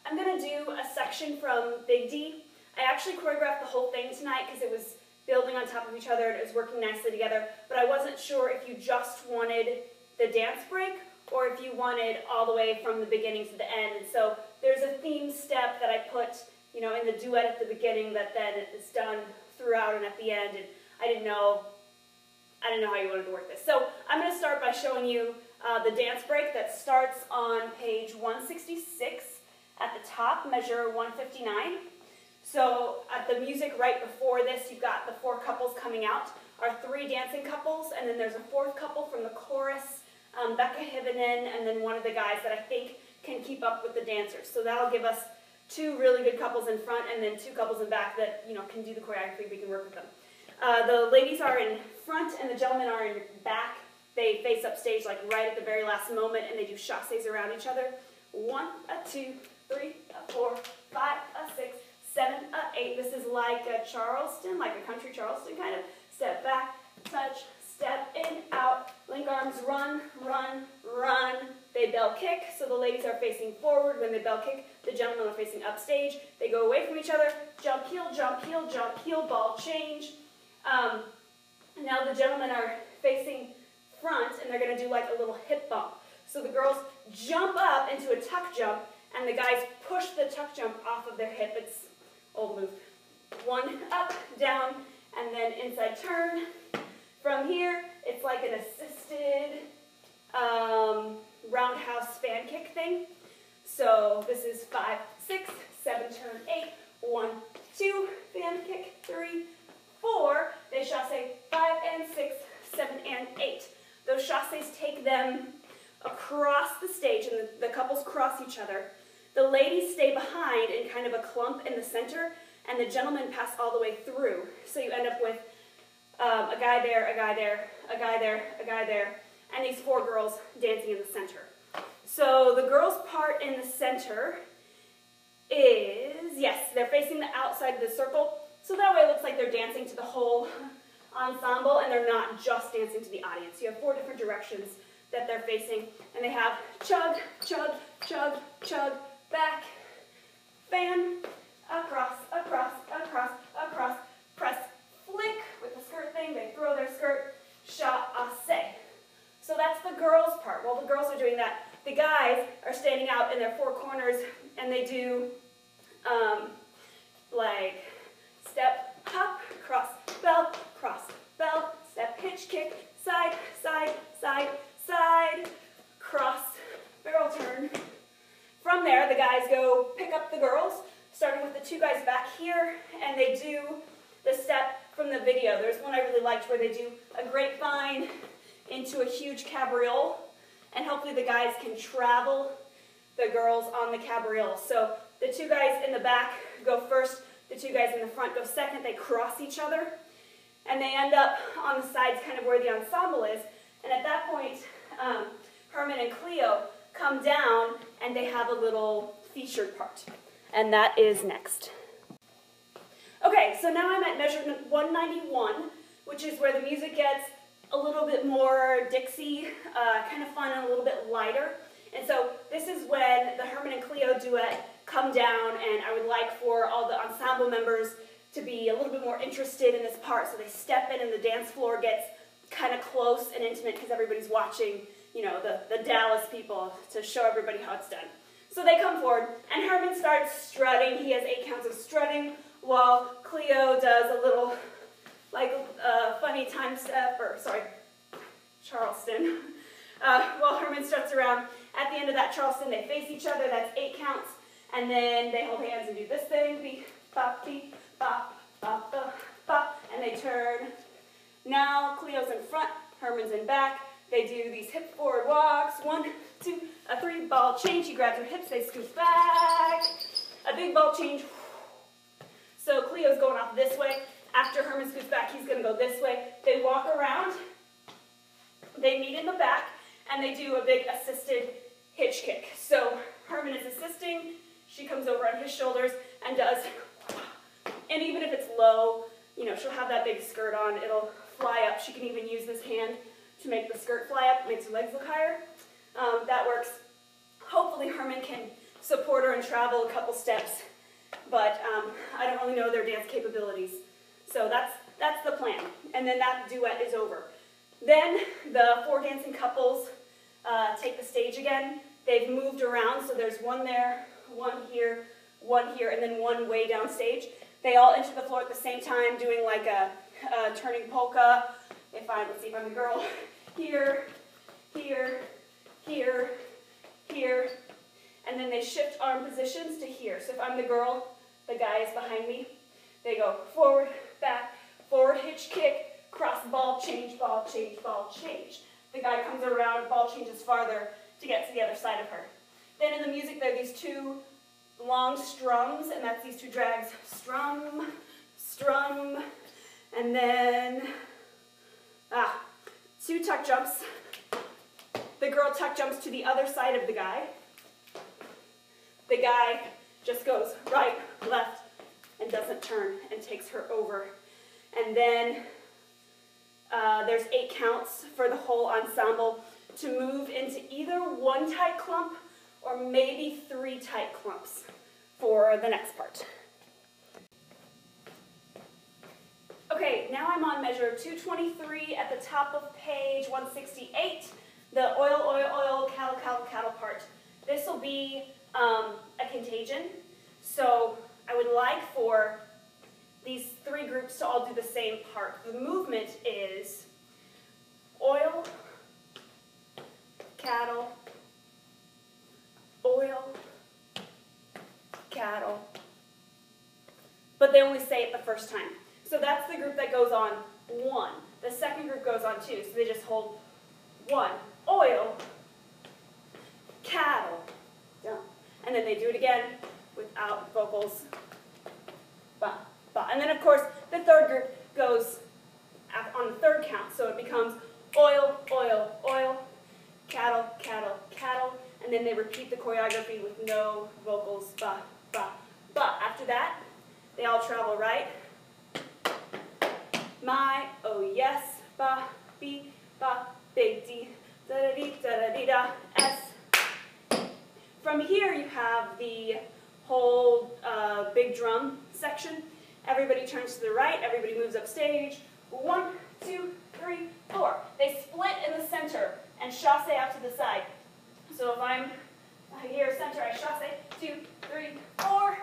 I'm going to do a section from Big D. I actually choreographed the whole thing tonight because it was building on top of each other and it was working nicely together, but I wasn't sure if you just wanted the dance break or if you wanted all the way from the beginning to the end. And so there's a theme step that I put, you know, in the duet at the beginning that then is done throughout and at the end, and I didn't know how you wanted to work this. So I'm going to start by showing you the dance break that starts on page 166 at the top, measure 159. So at the music right before this, you've got the 4 couples coming out, our 3 dancing couples, and then there's a 4th couple from the chorus, Becca Hivenen, and then one of the guys that I think can keep up with the dancers. So that'll give us 2 really good couples in front and then 2 couples in back that, you know, can do the choreography. We can work with them. The ladies are in front and the gentlemen are in back. They face up stage like right at the very last moment, and they do chassés around each other. 1, 2, 3, 4, 5, 6, 7, 8. This is like a Charleston, like a country Charleston kind of. Step back, touch, step in, out, link arms, run, run, run. They bell kick, so the ladies are facing forward. When they bell kick, the gentlemen are facing up stage. They go away from each other, jump, heel, ball change. Now the gentlemen are facing front, and they're going to do like a little hip bump. So the girls jump up into a tuck jump, and the guys push the tuck jump off of their hip. It's old move. 1 up, down, and then inside turn. From here, it's like an assisted roundhouse fan kick thing. So this is 5, 6, 7, turn 8, 1, 2, fan kick, 3, 4. They chassé 5 and 6, 7 and 8. Those chassés take them across the stage, and the couples cross each other. The ladies stay behind in kind of a clump in the center, and the gentlemen pass all the way through. So you end up with a guy there, a guy there, a guy there, a guy there, and these 4 girls dancing in the center. So the girls' part in the center is, yes, they're facing the outside of the circle, so that way it looks like they're dancing to the whole ensemble, and they're not just dancing to the audience. You have 4 different directions that they're facing, and they have chug, chug, chug, chug, back, fan, across, across, across, across, press, flick with the skirt thing. They throw their skirt, chassé. So that's the girls' part. While the girls are doing that, the guys are standing out in their 4 corners, and they do like step, hop, cross, bell, step, hitch, kick, side, side, side, side, cross, barrel turn. From there, the guys go pick up the girls, starting with the 2 guys back here, and they do the step from the video. There's one I really liked where they do a grapevine into a huge cabriole, and hopefully the guys can travel the girls on the cabriole. So the 2 guys in the back go first, the 2 guys in the front go second. They cross each other, and they end up on the sides kind of where the ensemble is, and at that point, Herman and Cleo come down, and they have a little featured part, and that is next. Okay, so now I'm at measurement 191, which is where the music gets a little bit more Dixie, kind of fun and a little bit lighter. And so this is when the Herman and Cleo duet come down, and I would like for all the ensemble members to be a little bit more interested in this part. So they step in, and the dance floor gets kind of close and intimate because everybody's watching, you know, the Dallas people to show everybody how it's done. So they come forward, and Herman starts strutting. He has 8 counts of strutting, while Cleo does a little, like, funny time step, or, sorry, Charleston. While Herman struts around, at the end of that Charleston, they face each other. That's 8 counts, and then they hold hands and do this thing, beep, bop, bop, bop, bop, and they turn. Now Cleo's in front, Herman's in back. They do these hip forward walks. 1, 2, 3, ball change. He grabs her hips, they scoot back. A big ball change. So Cleo's going off this way. After Herman scoots back, he's going to go this way. They walk around. They meet in the back, and they do a big assisted hitch kick. So Herman is assisting. She comes over on his shoulders and does, and even if it's low, you know, she'll have that big skirt on. It'll fly up. She can even use this hand to make the skirt fly up. It makes her legs look higher. That works. Hopefully Herman can support her and travel a couple steps, but I don't really know their dance capabilities. So that's the plan. And then that duet is over. Then the 4 dancing couples take the stage again. They've moved around, so there's one there, one here, and then one way down stage. They all enter the floor at the same time, doing like a turning polka. Let's see if I'm a girl, here, here, here, here, and then they shift arm positions to here. So if I'm the girl, the guy is behind me. They go forward, back, forward, hitch, kick, cross, ball, change, ball, change, ball, change. The guy comes around, ball changes farther to get to the other side of her. Then in the music, there are these 2 long strums, and that's these 2 drags. Strum, strum, and then 2 tuck jumps. The girl tuck jumps to the other side of the guy. The guy just goes right, left, and doesn't turn and takes her over. And then there's 8 counts for the whole ensemble to move into either 1 tight clump or maybe 3 tight clumps for the next part. Okay, now I'm on measure 223 at the top of page 168, the oil, oil, oil, cattle, cattle, cattle part. This will be a contagion, so I would like for these 3 groups to all do the same part. The movement is oil, cattle, oil, cattle, but they only say it the first time. So that's the group that goes on 1. The second group goes on 2, so they just hold 1, oil, cattle, down. And then they do it again without vocals, ba, ba. And then of course the third group goes on the 3rd count, so it becomes oil, oil, oil, cattle, cattle, cattle, and then they repeat the choreography with no vocals, ba, ba, ba. After that, they all travel right. My, oh yes, ba, be, ba, big D, da da dee, da da dee da, S. From here you have the whole big drum section. Everybody turns to the right, everybody moves up stage. 1, 2, 3, 4. They split in the center and chasse out to the side. So if I'm here center, I chasse, 2, 3, 4.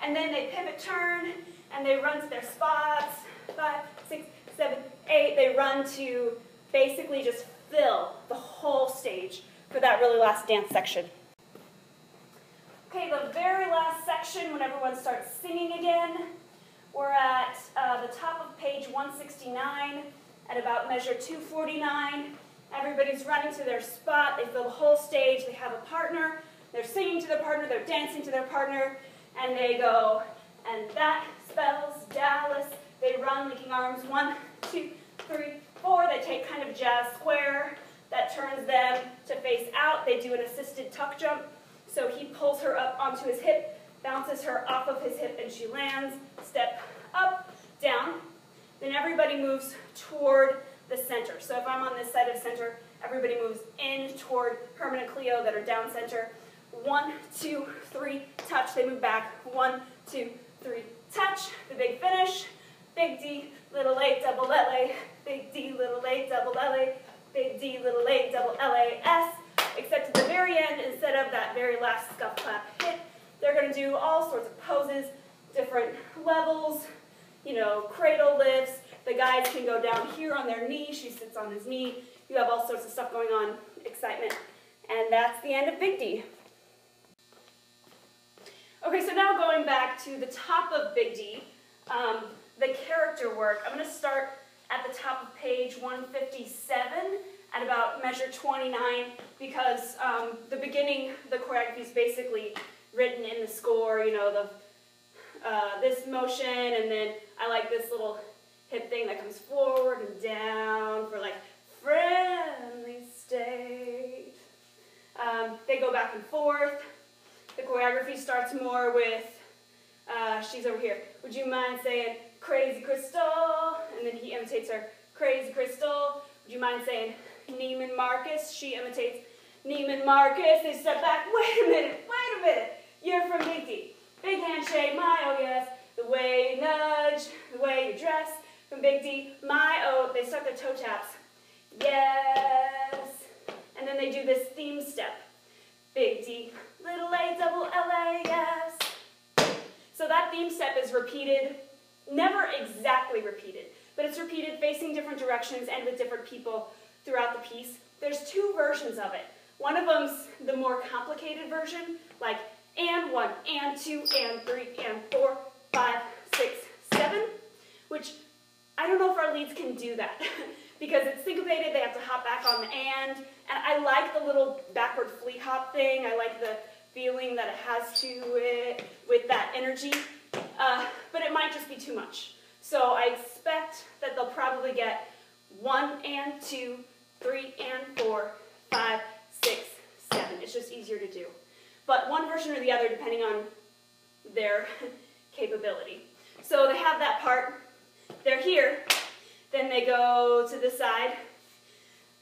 And then they pivot turn and they run to their spots. 5, 6, 7, 8. They run to basically just fill the whole stage for that really last dance section. Okay, the very last section, when everyone starts singing again, we're at the top of page 169 at about measure 249. Everybody's running to their spot. They fill the whole stage. They have a partner. They're singing to their partner. They're dancing to their partner. And they go, and that spells Dallas. They run, linking arms, 1, 2, 3, 4. They take kind of jazz square that turns them to face out. They do an assisted tuck jump. So he pulls her up onto his hip, bounces her off of his hip, and she lands. Step up, down. Then everybody moves toward the center. So if I'm on this side of center, everybody moves in toward Herman and Cleo that are down center. 1, 2, 3, touch. They move back. 1, 2, 3, touch. The big finish. Big D, little A, double L-A. Big D, little A, double L-A. Big D, little A, double L-A-S. Except at the very end, instead of that very last scuff clap hit, they're going to do all sorts of poses, different levels, you know, cradle lifts. The guys can go down here on their knee. She sits on his knee. You have all sorts of stuff going on, excitement. And that's the end of Big D. Okay, so now going back to the top of Big D, the character work. I'm going to start at the top of page 157 at about measure 29 because the beginning, the choreography is basically written in the score, you know, this motion, and then I like this little hip thing that comes forward and down for like friendly state. They go back and forth. The choreography starts more with, she's over here. Would you mind saying, crazy Crystal? And then he imitates her, crazy Crystal. Would you mind saying, Neiman Marcus? She imitates, Neiman Marcus, they step back. Wait a minute. You're from Big D. Big handshake, my oh yes. The way you nudge, the way you dress. From Big D, my oh, they start their toe taps. Yes. And then they do this theme step. Big D, little A, double L-A, yes. So that theme step is repeated, never exactly repeated, but it's repeated facing different directions and with different people throughout the piece. There's two versions of it. One of them's the more complicated version, like and 1, and 2, and 3, and 4, 5, 6, 7, which I don't know if our leads can do that because it's syncopated, they have to hop back on the and I like the little backward fleet hop thing. I like the feeling that it has to it with that energy, but it might just be too much. So I expect that they'll probably get 1 and 2, 3 and 4, 5, 6, 7. It's just easier to do. But one version or the other depending on their capability. So they have that part, they're here, then they go to the side,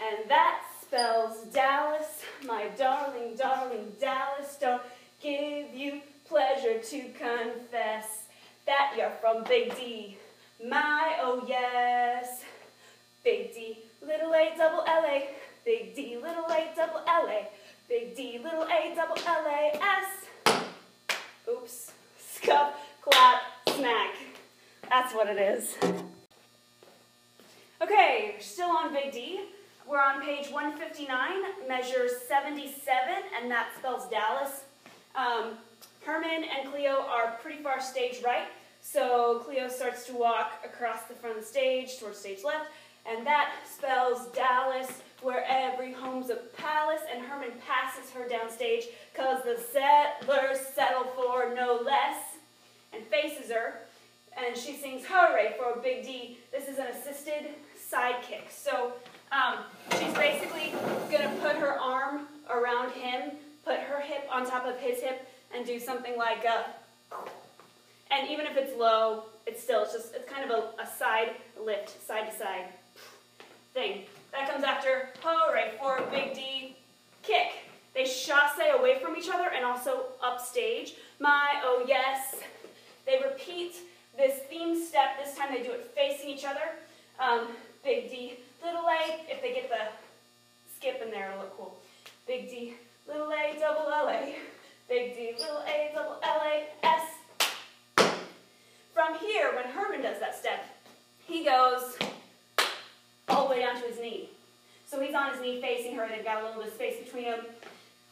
and that spells Dallas, my darling, darling Dallas, don't give you pleasure to confess that you're from Big D, my oh yes. Big D, little A, double L-A, Big D, little A, double L-A, Big D, little A, double L-A-S. Oops, scuff, clap, smack. That's what it is. Okay, still on Big D. We're on page 159, measure 77, and that spells Dallas. Herman and Cleo are pretty far stage right, so Cleo starts to walk across the front of the stage towards stage left, and that spells Dallas, where every home's a palace, and Herman passes her downstage, cause the settlers settle for no less, and faces her, and she sings hooray for Big D. This is an assisted side kick. So she's basically gonna put her arm around him, put her hip on top of his hip, and do something like and even if it's low, it's kind of a side lift, side to side thing. That comes after hooray for Big D kick. They chasse away from each other and also upstage. My oh yes. They repeat this theme step. This time they do it facing each other. Big D, little A. If they get the skip in there, it'll look cool. Big D, little A, double L-A. Big D, little A, double L-A-S. From here, when Herman does that step, he goes all the way down to his knee. So he's on his knee facing her. They've got a little bit of space between them.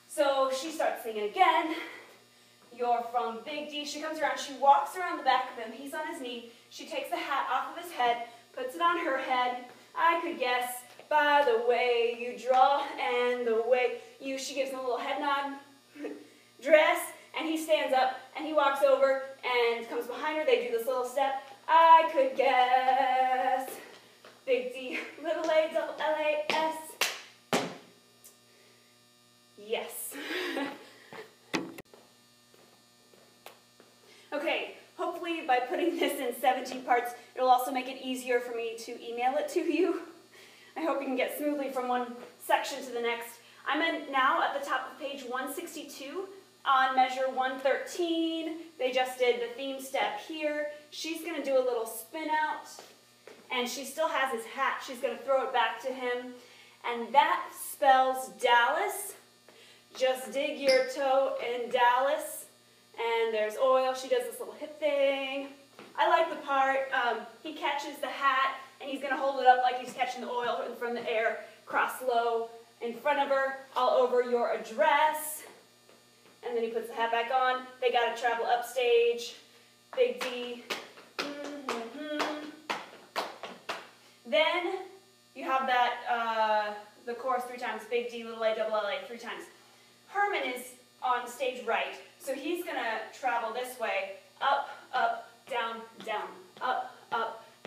So she starts singing again. You're from Big D. She comes around. She walks around the back of him. He's on his knee. She takes the hat off of his head, puts it on her head. I could guess by the way you draw and the way you... She gives him a little head nod. Dress. And he stands up and he walks over and comes behind her. They do this little step. I could guess. Big D, little A, double L-A-S. Yes. Okay, hopefully by putting this in 17 parts, it'll also make it easier for me to email it to you. I hope you can get smoothly from one section to the next. I'm now at the top of page 162 on measure 113. They just did the theme step here. She's going to do a little spin out, and she still has his hat. She's going to throw it back to him, and that spells Dallas. Just dig your toe in Dallas. And there's oil. She does this little hip thing. I like the part. He catches the hat, and he's going to hold it up like he's catching the oil from the air. Cross low in front of her, all over your address. And then he puts the hat back on. They got to travel upstage. Big D. Then you have that, the chorus 3 times. Big D, little A, double L-A, 3 times. Herman is on stage right. So he's going to travel this way, up, up, down, down, up,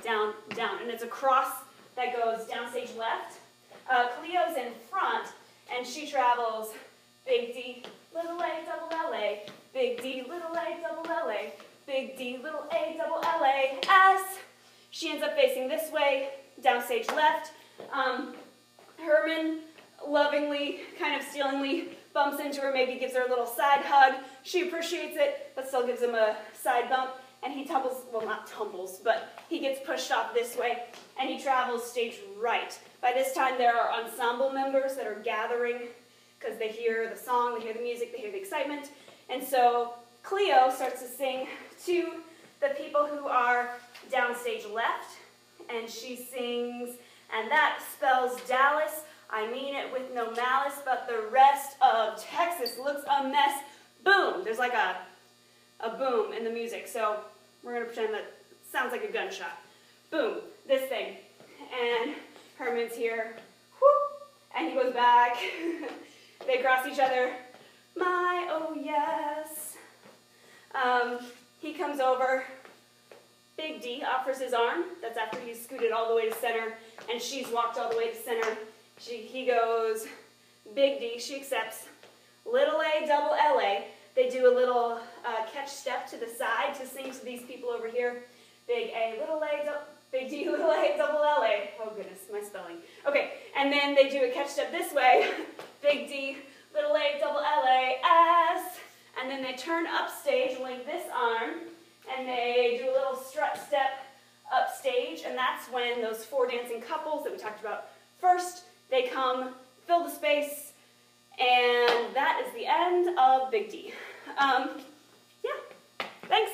down, down. And it's a cross that goes downstage left. Cleo's in front, and she travels Big D, little A, double L-A, Big D, little A, double L-A, Big D, little A, double L-A, S. She ends up facing this way, downstage left. Herman lovingly, kind of stealingly bumps into her, maybe gives her a little side hug. She appreciates it, but still gives him a side bump, and he tumbles, well, not tumbles, but he gets pushed off this way, and he travels stage right. By this time, there are ensemble members that are gathering because they hear the song, they hear the music, they hear the excitement, and so Cleo starts to sing to the people who are downstage left, and she sings, and that spells Dallas. I mean it with no malice, but the rest of Texas looks a mess. Boom! There's like a boom in the music, so we're going to pretend that sounds like a gunshot. Boom! This thing. And Herman's here. Whoop! And he goes back. They cross each other. My, oh yes. He comes over. Big D offers his arm. That's after he's scooted all the way to center, and she's walked all the way to center. He goes, Big D, she accepts. Little A, double LA. They do a little catch step to the side to sing to these people over here. Big A, little A, Big D, little A, double LA. Oh goodness, my spelling. Okay, and then they do a catch step this way. Big D, little A, double LA, S. And then they turn upstage, link this arm, and they do a little strut step upstage, and that's when those 4 dancing couples that we talked about first, they come, fill the space, and that is the end of Big D. Yeah, thanks.